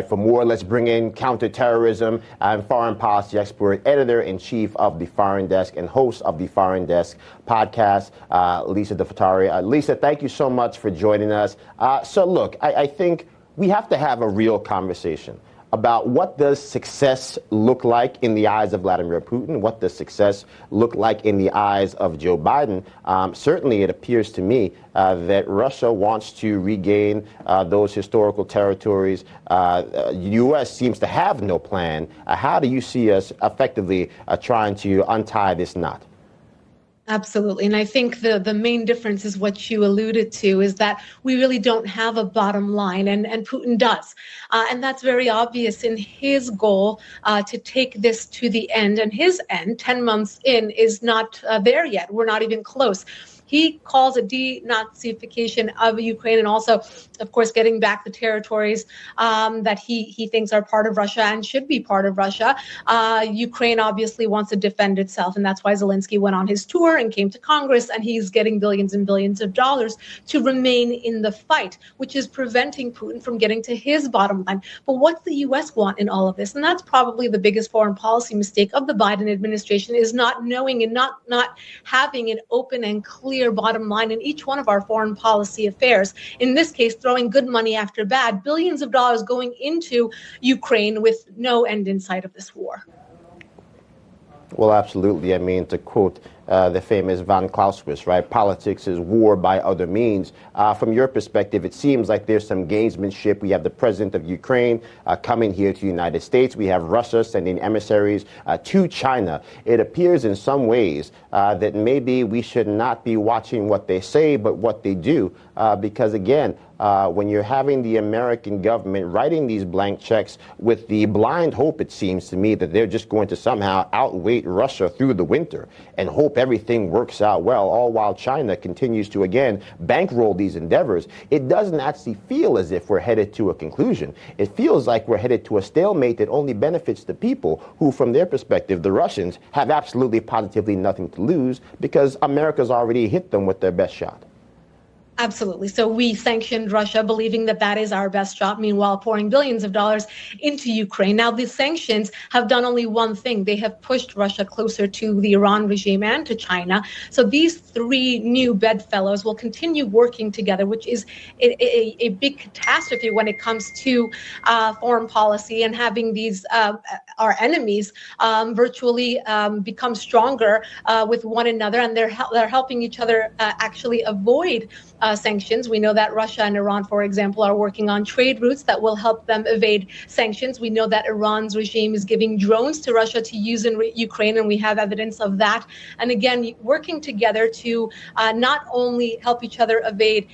For more, let's bring in counterterrorism and foreign policy expert, editor-in-chief of the Foreign Desk and host of the Foreign Desk podcast, Lisa Daftari. Lisa, thank you so much for joining us. So look, I think we have to have a real conversation about what does success look like in the eyes of Vladimir Putin, what does success look like in the eyes of Joe Biden. Certainly it appears to me that Russia wants to regain those historical territories. The U.S. seems to have no plan. How do you see us effectively trying to untie this knot? Absolutely. And I think the main difference is what you alluded to, is that we really don't have a bottom line, and Putin does. And that's very obvious in his goal to take this to the end. And his end, 10 months in, is not there yet. We're not even close. He calls a denazification of Ukraine, and also, of course, getting back the territories that he thinks are part of Russia and should be part of Russia. Ukraine obviously wants to defend itself, and that's why Zelensky went on his tour and came to Congress, and he's getting billions and billions of dollars to remain in the fight, which is preventing Putin from getting to his bottom line. But what's the U.S. want in all of this? And that's probably the biggest foreign policy mistake of the Biden administration, is not knowing and not having an open and clear bottom line in each one of our foreign policy affairs. In this case, throwing good money after bad, billions of dollars going into Ukraine with no end in sight of this war. Well, absolutely. I mean, to quote the famous von Clausewitz, right? Politics is war by other means. From your perspective, it seems like there's some gamesmanship. We have the president of Ukraine coming here to the United States. We have Russia sending emissaries to China. It appears in some ways that maybe we should not be watching what they say, but what they do. Because again, when you're having the American government writing these blank checks with the blind hope, it seems to me, that they're just going to somehow outweight Russia through the winter and hope everything works out well, all while China continues to, again, bankroll these endeavors, it doesn't actually feel as if we're headed to a conclusion. It feels like we're headed to a stalemate that only benefits the people who, from their perspective, the Russians, have absolutely positively nothing to lose because America's already hit them with their best shot. Absolutely. So we sanctioned Russia, believing that that is our best shot, meanwhile pouring billions of dollars into Ukraine. Now, these sanctions have done only one thing. They have pushed Russia closer to the Iran regime and to China. So these three new bedfellows will continue working together, which is a big catastrophe when it comes to foreign policy, and having these our enemies virtually become stronger with one another, and they're helping each other actually avoid sanctions. We know that Russia and Iran, for example, are working on trade routes that will help them evade sanctions. We know that Iran's regime is giving drones to Russia to use in Ukraine, and we have evidence of that. And again, working together to not only help each other evade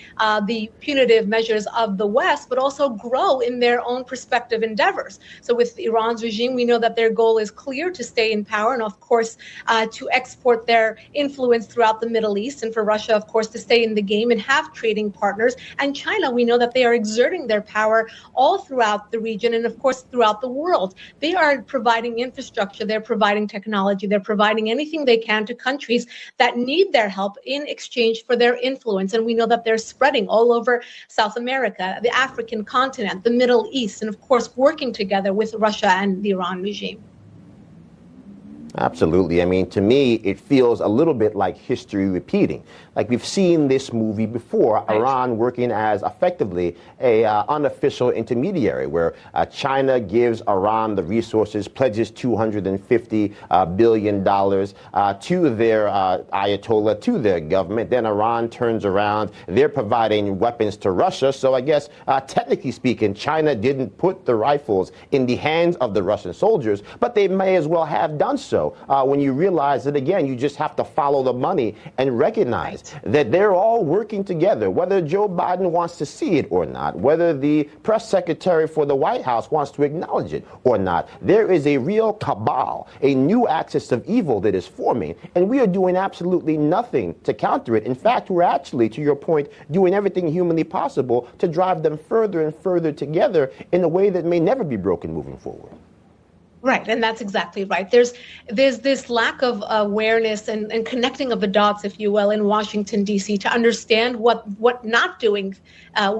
the punitive measures of the West, but also grow in their own prospective endeavors. So with Iran's regime, we know that their goal is clear: to stay in power, and of course, to export their influence throughout the Middle East. And for Russia, of course, to stay in the game and have trading partners. And China, we know that they are exerting their power all throughout the region and, of course, throughout the world. They are providing infrastructure, they're providing technology, they're providing anything they can to countries that need their help in exchange for their influence. And we know that they're spreading all over South America, the African continent, the Middle East, and, of course, working together with Russia and the Iran regime. Absolutely. I mean, to me, it feels a little bit like history repeating. Like we've seen this movie before, right. Iran working as effectively a unofficial intermediary, where China gives Iran the resources, pledges $250 billion to their Ayatollah, to their government. Then Iran turns around. They're providing weapons to Russia. So I guess, technically speaking, China didn't put the rifles in the hands of the Russian soldiers, but they may as well have done so. When you realize that, again, you just have to follow the money and recognize that they're all working together, whether Joe Biden wants to see it or not, whether the press secretary for the White House wants to acknowledge it or not. There is a real cabal, a new axis of evil that is forming, and we are doing absolutely nothing to counter it. In fact, we're actually, to your point, doing everything humanly possible to drive them further and further together in a way that may never be broken moving forward. Right, and that's exactly right. There's this lack of awareness and connecting of the dots, if you will, in Washington D.C. to understand what not doing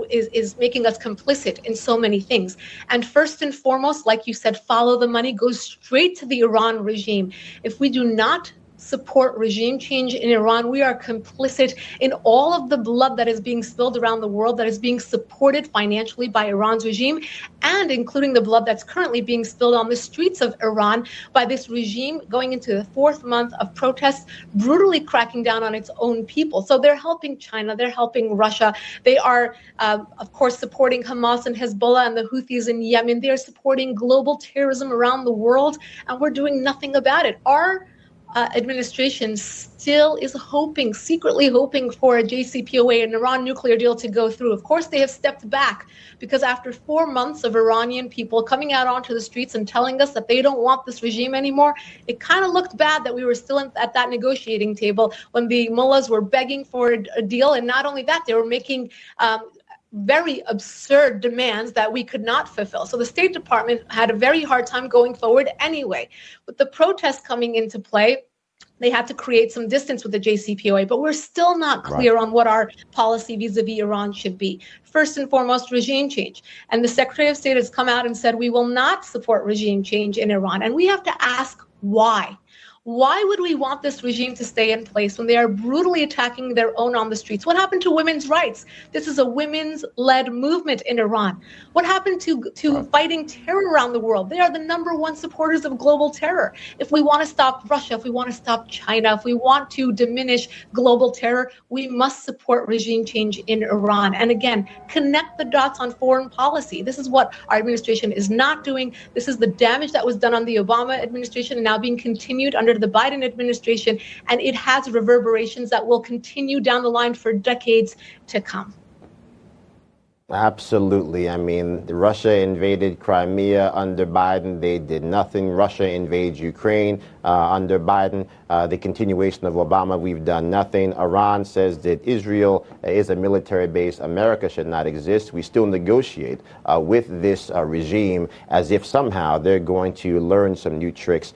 is making us complicit in so many things. And first and foremost, like you said, follow the money, goes straight to the Iran regime. If we do not support regime change in Iran, we are complicit in all of the blood that is being spilled around the world, that is being supported financially by Iran's regime, and including the blood that's currently being spilled on the streets of Iran by this regime going into the fourth month of protests, brutally cracking down on its own people. So they're helping China, they're helping Russia. They are, of course, supporting Hamas and Hezbollah and the Houthis in Yemen. They're supporting global terrorism around the world, and we're doing nothing about it. Our administration still is hoping, secretly hoping for a JCPOA, an Iran nuclear deal, to go through. Of course, they have stepped back because after 4 months of Iranian people coming out onto the streets and telling us that they don't want this regime anymore, it kind of looked bad that we were still at that negotiating table when the mullahs were begging for a deal. And not only that, they were making very absurd demands that we could not fulfill. So the State Department had a very hard time going forward anyway. With the protests coming into play, they had to create some distance with the JCPOA, but we're still not clear on what our policy vis-a-vis Iran should be. First and foremost, regime change. And the Secretary of State has come out and said we will not support regime change in Iran. And we have to ask why. Why would we want this regime to stay in place when they are brutally attacking their own on the streets? What happened to women's rights? This is a women's-led movement in Iran. What happened to fighting terror around the world? They are the #1 supporters of global terror. If we want to stop Russia, if we want to stop China, if we want to diminish global terror, we must support regime change in Iran. And again, connect the dots on foreign policy. This is what our administration is not doing. This is the damage that was done on the Obama administration and now being continued under the Biden administration, and it has reverberations that will continue down the line for decades to come. Absolutely. I mean, Russia invaded Crimea under Biden. They did nothing. Russia invades Ukraine under Biden. The continuation of Obama, we've done nothing. Iran says that Israel is a military base. America should not exist. We still negotiate with this regime as if somehow they're going to learn some new tricks.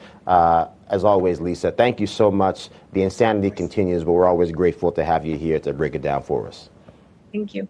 As always, Lisa, thank you so much. The insanity continues, but we're always grateful to have you here to break it down for us. Thank you.